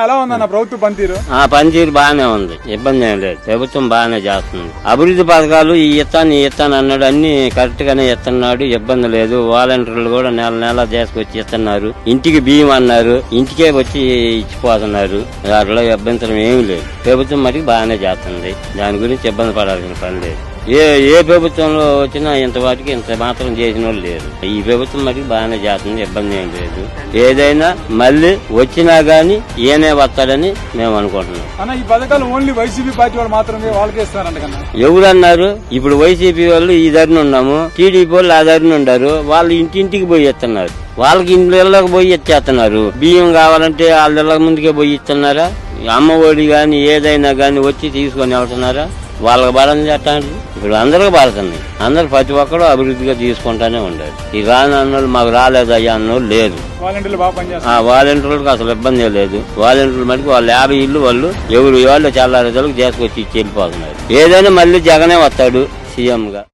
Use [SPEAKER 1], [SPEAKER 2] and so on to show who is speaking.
[SPEAKER 1] ఎలా ఉందన్న ప్రభుత్వ
[SPEAKER 2] పనితీరు బాగానే ఉంది, ఇబ్బంది ఏం లేదు. ప్రభుత్వం బాగానే చేస్తుంది. అభివృద్ధి పథకాలు ఈ ఇస్తాను అన్నాడు, అన్ని కరెక్ట్ గానే ఇస్తున్నాడు, ఇబ్బంది లేదు. వాలంటీర్లు కూడా నెల నెల చేసుకొచ్చి ఇస్తున్నారు. ఇంటికి బియ్యం అన్నారు, ఇంటికే వచ్చి ఇచ్చిపోతున్నారు. దాంట్లో అభ్యంతరం ఏమీ లేదు. ప్రభుత్వం మటుకు బాగానే చేస్తుంది, దాని గురించి ఇబ్బంది పడాల్సిన పని లేదు. ఏ ప్రభుత్వంలో వచ్చినా ఇంతవాటికి ఇంత మాత్రం చేసిన వాళ్ళు లేరు. ఈ ప్రభుత్వం మటుకు బాగానే చేస్తుంది, ఇబ్బంది ఏం లేదు. ఏదైనా మళ్ళీ వచ్చినా గానీ ఈయనే వస్తాడని మేము అనుకుంటున్నాం.
[SPEAKER 1] ఈ పథకాలు ఓన్లీ వైసీపీ పార్టీ వాళ్ళు మాత్రమే వాళ్ళకే ఇస్తారంట కదా.
[SPEAKER 2] ఎవరన్నారు? ఇప్పుడు వైసీపీ వాళ్ళు ఈ దారిని ఉన్నాము, టీడీపీ వాళ్ళు ఆ దారిని ఉండారు. వాళ్ళు ఇంటింటికి పోయి ఇస్తున్నారు, వాళ్ళకి ఇళ్ళకి పోయి ఇచ్చేస్తున్నారు. బియ్యం కావాలంటే వాళ్ళ ఇళ్ళ ముందుకే పోయి ఇస్తున్నారా? అమ్మ ఒడి గాని ఏదైనా గాని వచ్చి తీసుకొని వెళ్తున్నారా? వాళ్ళకి బలం చేస్తాను. ఇప్పుడు అందరికి పడుతుంది. అందరు ప్రతి ఒక్కరు అభివృద్ధిగా తీసుకుంటానే ఉండాలి. ఈ రాని అన్నోళ్ళు మాకు రాలేదయ్యా అన్నోళ్ళు లేదు. వాలంటీర్లకు అసలు ఇబ్బంది లేదు. వాలంటీర్లు మటుకు వాళ్ళు 50 ఇల్లు వాళ్ళు ఎవరు వాళ్ళు చల్లారేదలకు చేసుకొచ్చి ఇచ్చి వెళ్ళిపోతున్నారు. ఏదైనా మళ్ళీ జగనే వస్తాడు సీఎం గా.